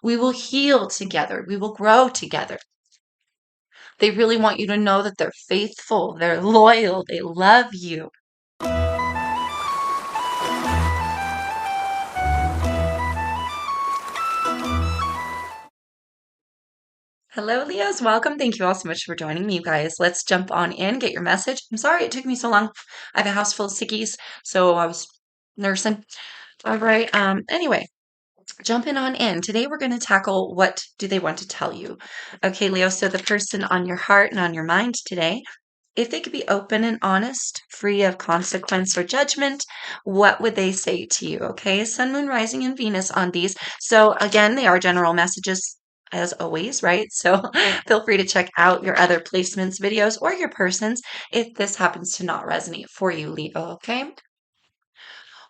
We will heal together. We will grow together. They really want you to know that they're faithful, they're loyal, they love you. Hello, Leos. Welcome. Thank you all so much for joining me, you guys. Let's jump on in, get your message. I'm sorry it took me so long. I have a house full of sickies, so I was nursing. All right. Anyway, jumping on in. Today we're going to tackle what do they want to tell you. Okay, Leo. So the person on your heart and on your mind today, if they could be open and honest, free of consequence or judgment, what would they say to you? Okay, Sun, Moon, Rising, and Venus on these. So again, they are general messages as always, right? So feel free to check out your other placements, videos, or your persons if this happens to not resonate for you, Leo. Okay,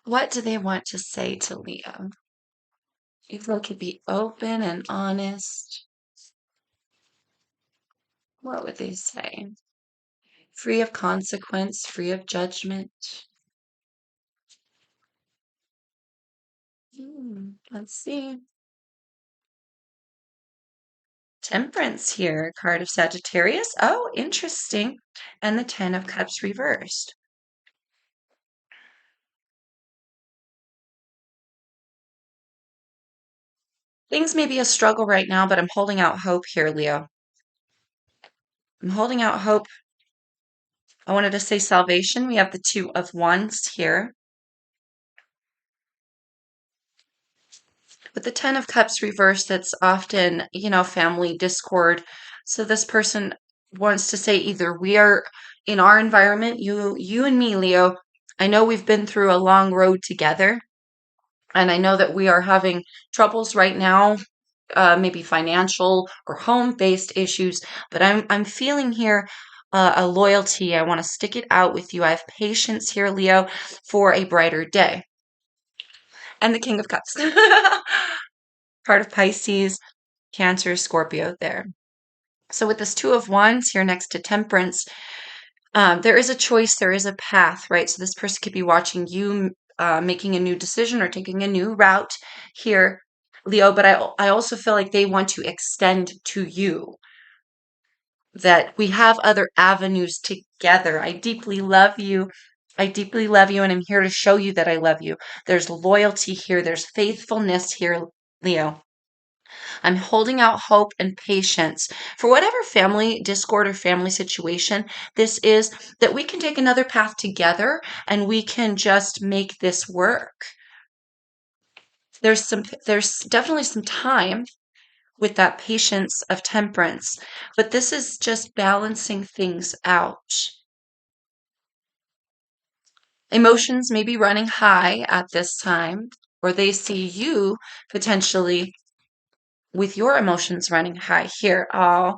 what do they want to say to Leo? If they could be open and honest, what would they say? Free of consequence, free of judgment. Let's see. Temperance here, card of Sagittarius. Oh, interesting. And the Ten of Cups reversed. Things may be a struggle right now, but I'm holding out hope here, Leo. I'm holding out hope. I wanted to say salvation. We have the Two of Wands here. With the Ten of Cups reversed, that's often, family discord. So this person wants to say either we are in our environment, you and me, Leo. I know we've been through a long road together, and I know that we are having troubles right now, maybe financial or home-based issues, but I'm feeling here a loyalty. I want to stick it out with you. I have patience here, Leo, for a brighter day. And the King of Cups. Part of Pisces, Cancer, Scorpio there. So with this Two of Wands here next to Temperance, there is a choice, there is a path, right? So this person could be watching you making a new decision or taking a new route here, Leo, but I also feel like they want to extend to you that we have other avenues together. I deeply love you. I deeply love you, and I'm here to show you that I love you. There's loyalty here, there's faithfulness here, Leo. I'm holding out hope and patience for whatever family discord or family situation this is, that we can take another path together and we can just make this work. There's definitely some time with that patience of temperance, but this is just balancing things out. Emotions may be running high at this time, or they see you potentially with your emotions running high here. Oh,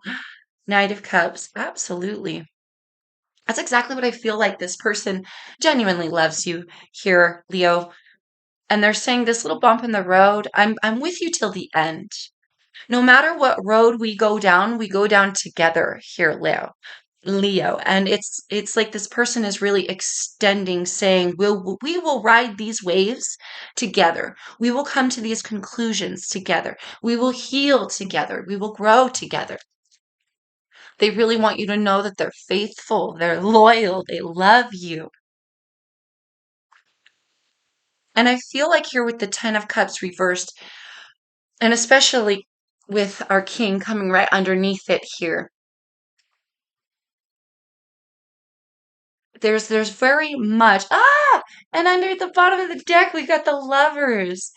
Knight of Cups. Absolutely. That's exactly what I feel like. This person genuinely loves you here, Leo. And they're saying this little bump in the road, I'm with you till the end. No matter what road we go down together here, Leo. Leo. And it's like this person is really extending, saying, we will ride these waves together. We will come to these conclusions together. We will heal together. We will grow together. They really want you to know that they're faithful, they're loyal, they love you. And I feel like here with the Ten of Cups reversed, and especially with our King coming right underneath it here, there's very much, and under the bottom of the deck, we've got the Lovers.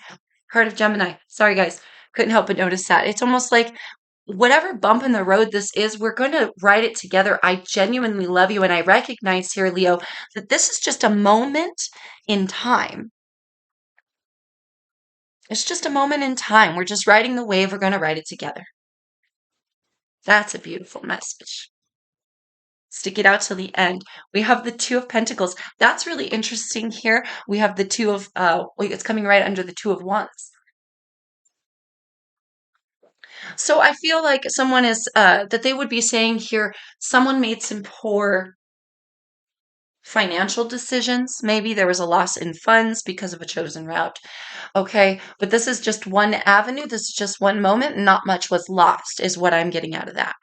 Heart of Gemini. Sorry, guys. Couldn't help but notice that. It's almost like whatever bump in the road this is, we're going to ride it together. I genuinely love you. And I recognize here, Leo, that this is just a moment in time. It's just a moment in time. We're just riding the wave. We're going to ride it together. That's a beautiful message. Stick it out till the end. We have the Two of Pentacles. That's really interesting here. We have the Two of, it's coming right under the Two of Wands. So I feel like someone is, that they would be saying here, someone made some poor financial decisions. Maybe there was a loss in funds because of a chosen route. Okay. But this is just one avenue. This is just one moment. And not much was lost, is what I'm getting out of that.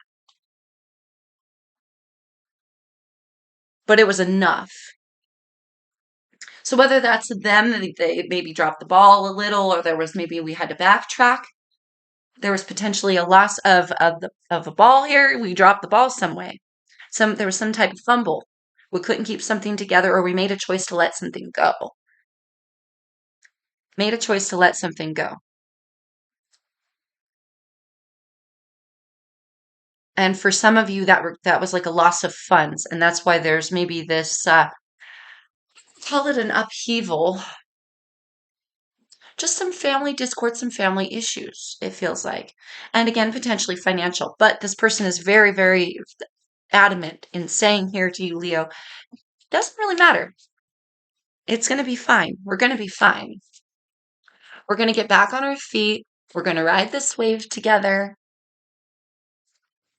But it was enough. So whether that's them, they maybe dropped the ball a little, or there was maybe we had to backtrack. There was potentially a loss of a ball here. We dropped the ball some way. There was some type of fumble. We couldn't keep something together, or we made a choice to let something go. Made a choice to let something go. And for some of you, that was like a loss of funds, and that's why there's maybe this call it an upheaval, just some family discord, some family issues. It feels like, and again, potentially financial. But this person is very, very adamant in saying here to you, Leo, doesn't really matter. It's going to be fine. We're going to be fine. We're going to get back on our feet. We're going to ride this wave together.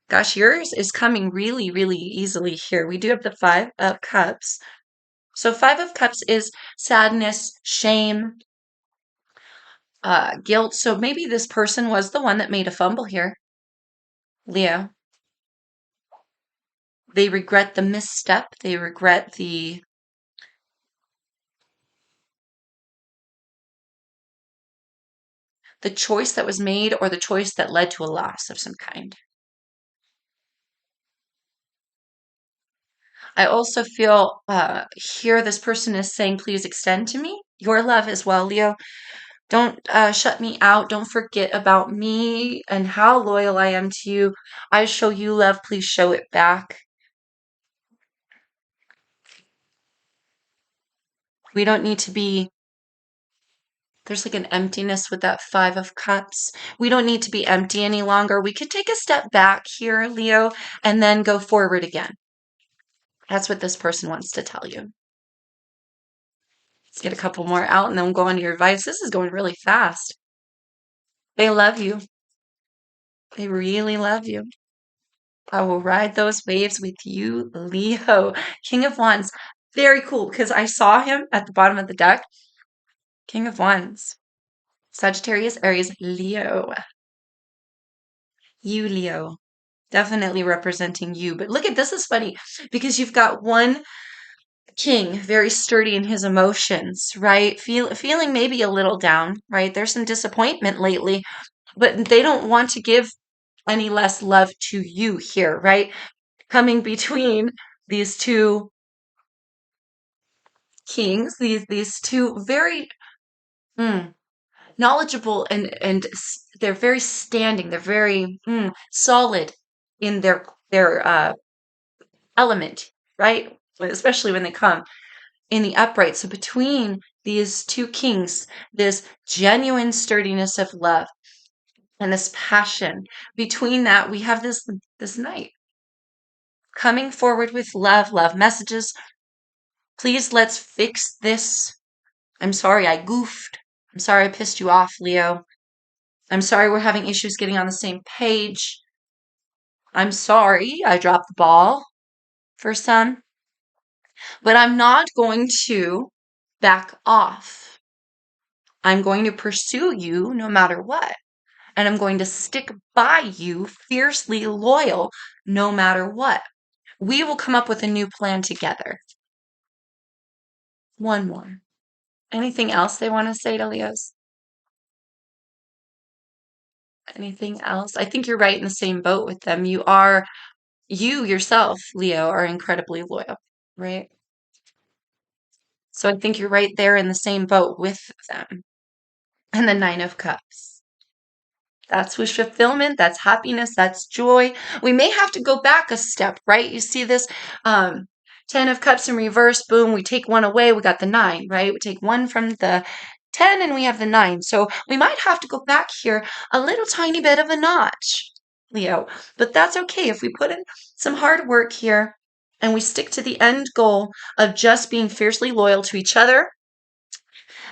Gosh, yours is coming really, really easily here. We do have the Five of Cups. So, Five of Cups is sadness, shame, guilt. So, maybe this person was the one that made a fumble here, Leo. They regret the misstep. They regret the choice that was made or the choice that led to a loss of some kind. I also feel here this person is saying, please extend to me your love as well, Leo. Don't shut me out. Don't forget about me and how loyal I am to you. I show you love. Please show it back. We don't need to be, there's like an emptiness with that Five of Cups. We don't need to be empty any longer. We could take a step back here, Leo, and then go forward again. That's what this person wants to tell you. Let's get a couple more out and then we'll go on to your advice. This is going really fast. They love you. They really love you. I will ride those waves with you, Leo. King of Wands. Very cool because I saw him at the bottom of the deck. King of Wands. Sagittarius, Aries, Leo. You, Leo. Definitely representing you. But look at this is funny because you've got one king, very sturdy in his emotions, right? Feeling maybe a little down, right? There's some disappointment lately, but they don't want to give any less love to you here, right? Coming between these two kings, these two very mm, knowledgeable and they're very standing, they're very solid in their element, right? Especially when they come in the upright. So between these two kings, this genuine sturdiness of love and this passion, between that we have this knight coming forward with love messages. Please, let's fix this. I'm sorry I goofed. I'm sorry I pissed you off, Leo. I'm sorry we're having issues getting on the same page. I'm sorry I dropped the ball for some, but I'm not going to back off. I'm going to pursue you no matter what. And I'm going to stick by you, fiercely loyal, no matter what. We will come up with a new plan together. One more. Anything else they want to say to Leos? Anything else? I think you're right in the same boat with them. You yourself, Leo, are incredibly loyal, right? So I think you're right there in the same boat with them. And the Nine of Cups. That's wish fulfillment, that's happiness, that's joy. We may have to go back a step, right? You see this um 10 of Cups in reverse, boom, we take one away, we got the 9, right? We take one from the 10 and we have the 9. So we might have to go back here a little tiny bit of a notch, Leo. But that's okay if we put in some hard work here and we stick to the end goal of just being fiercely loyal to each other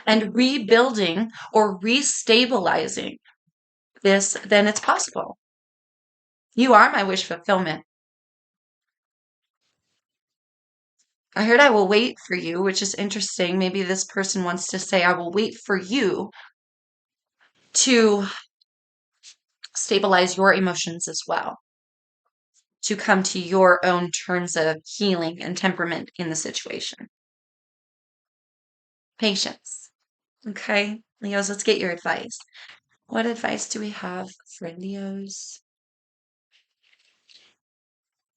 and rebuilding or restabilizing this, then it's possible. You are my wish fulfillment. I heard I will wait for you, which is interesting. Maybe this person wants to say, I will wait for you to stabilize your emotions as well, to come to your own terms of healing and temperament in the situation. Patience. Okay, Leos, let's get your advice. What advice do we have for Leos?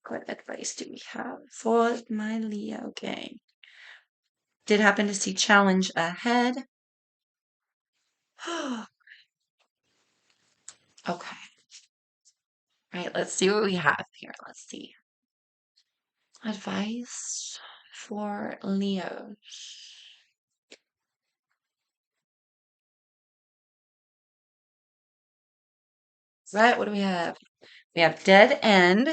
What advice do we have for my Leo gang? Did happen to see challenge ahead. Okay. All right, let's see what we have here. Let's see. Advice for Leo. Right, what do we have? We have dead end,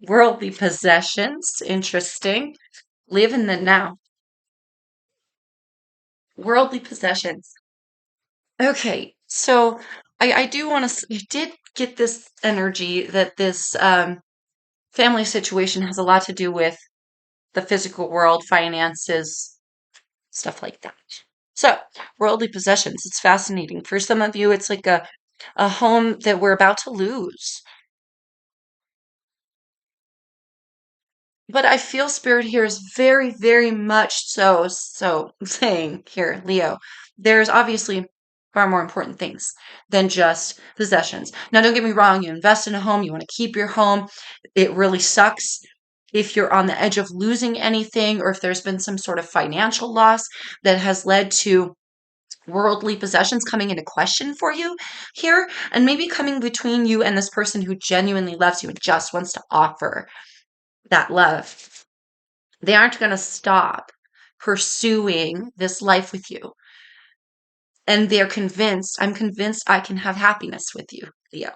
worldly possessions. Interesting. Live in the now. Worldly possessions. Okay, so I do want to, you did get this energy that this family situation has a lot to do with the physical world, finances, stuff like that. So, worldly possessions, it's fascinating. For some of you, it's like a home that we're about to lose. But I feel spirit here is very, very much so saying here, Leo, there's obviously far more important things than just possessions. Now, don't get me wrong, you invest in a home, you want to keep your home. It really sucks if you're on the edge of losing anything or if there's been some sort of financial loss that has led to worldly possessions coming into question for you here and maybe coming between you and this person who genuinely loves you and just wants to offer that love. They aren't going to stop pursuing this life with you. And they're convinced, I'm convinced I can have happiness with you, Leo,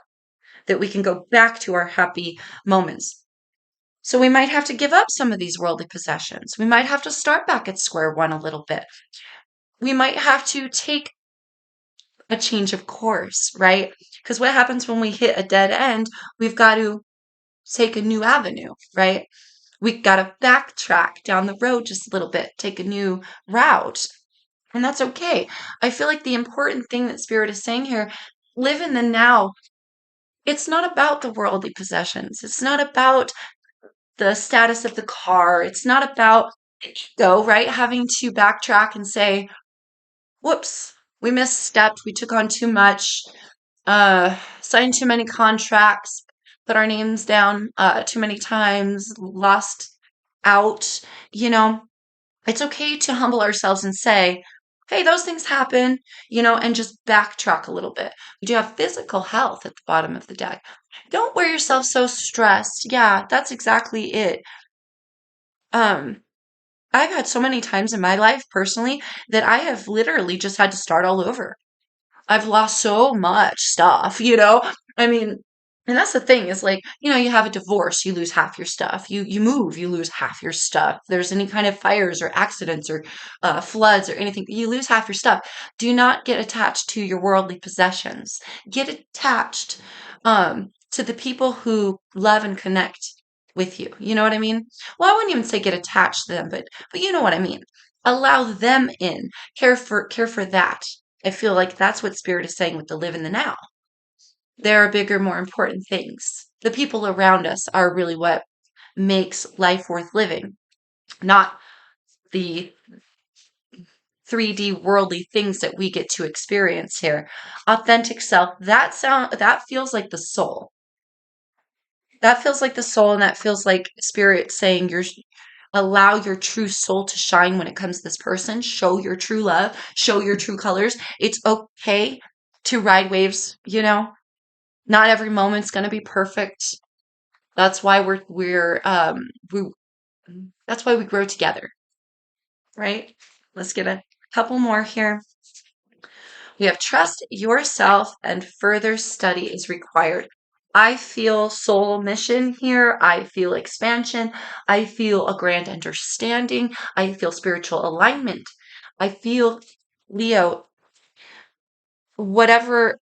that we can go back to our happy moments. So we might have to give up some of these worldly possessions. We might have to start back at square one a little bit. We might have to take a change of course, right? Because what happens when we hit a dead end? We've got to take a new avenue, right? We got to backtrack down the road just a little bit, take a new route. And that's okay. I feel like the important thing that Spirit is saying here, live in the now. It's not about the worldly possessions. It's not about the status of the car. It's not about go, right? Having to backtrack and say, whoops, we misstepped. We took on too much, signed too many contracts, put our names down too many times, lost out, you know. It's okay to humble ourselves and say, hey, those things happen, and just backtrack a little bit. We do have physical health at the bottom of the deck. Don't wear yourself so stressed. Yeah, that's exactly it. Um, I've had so many times in my life personally that I have literally just had to start all over. I've lost so much stuff. I mean, and that's the thing is like, you have a divorce, you lose half your stuff. You move, you lose half your stuff. There's any kind of fires or accidents or floods or anything, you lose half your stuff. Do not get attached to your worldly possessions. Get attached to the people who love and connect with you. You know what I mean? Well, I wouldn't even say get attached to them, but you know what I mean. Allow them in. Care for that. I feel like that's what Spirit is saying with the live in the now. There are bigger, more important things. The people around us are really what makes life worth living, not the 3D worldly things that we get to experience here. Authentic self, that feels like the soul. That feels like the soul, and that feels like Spirit saying allow your true soul to shine when it comes to this person. Show your true love, show your true colors. It's okay to ride waves. Not every moment's going to be perfect. That's why we that's why we grow together, right? Let's get a couple more here. We have trust yourself and further study is required. I feel soul mission here. I feel expansion. I feel a grand understanding. I feel spiritual alignment. I feel, Leo, whatever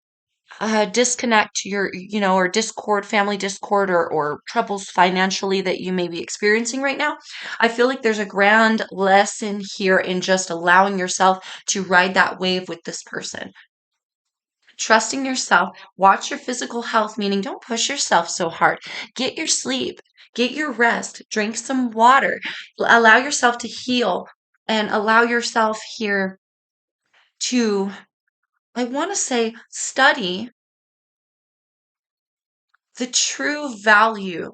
disconnect or discord, family discord, or troubles financially that you may be experiencing right now. I feel like there's a grand lesson here in just allowing yourself to ride that wave with this person. Trusting yourself, watch your physical health, meaning don't push yourself so hard. Get your sleep, get your rest, drink some water, allow yourself to heal, and allow yourself here to, I want to say, study the true value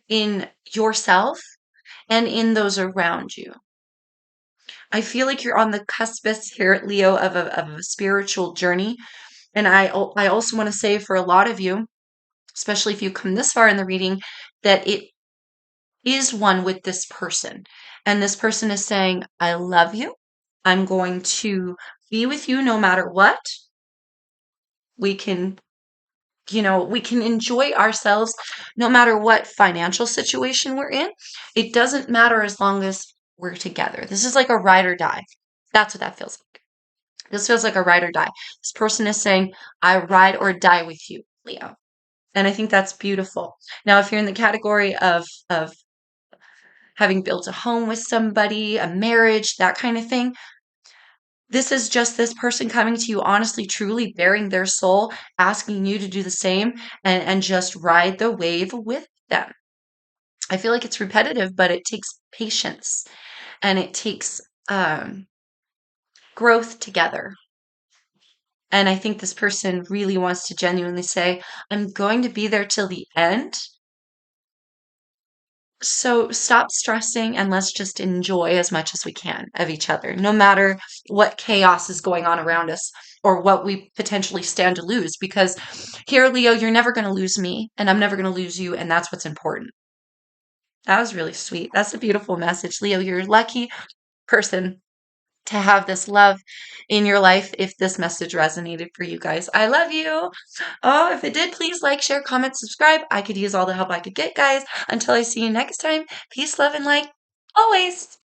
in yourself and in those around you. I feel like you're on the cuspice here, Leo, of a spiritual journey. And I also want to say for a lot of you, especially if you come this far in the reading, that it is one with this person. And this person is saying, I love you. I'm going to be with you no matter what. We can, we can enjoy ourselves no matter what financial situation we're in. It doesn't matter as long as we're together. This is like a ride or die. That's what that feels like. This feels like a ride or die. This person is saying, I ride or die with you, Leo. And I think that's beautiful. Now, if you're in the category of having built a home with somebody, a marriage, that kind of thing, this is just this person coming to you honestly, truly bearing their soul, asking you to do the same and just ride the wave with them. I feel like it's repetitive, but it takes patience and it takes um, growth together. And I think this person really wants to genuinely say, I'm going to be there till the end. So stop stressing and let's just enjoy as much as we can of each other, no matter what chaos is going on around us or what we potentially stand to lose. Because here, Leo, you're never going to lose me and I'm never going to lose you. And that's what's important. That was really sweet. That's a beautiful message. Leo, you're a lucky person to have this love in your life if this message resonated for you guys. I love you. Oh, if it did, please like, share, comment, subscribe. I could use all the help I could get, guys. Until I see you next time, peace, love, and light always.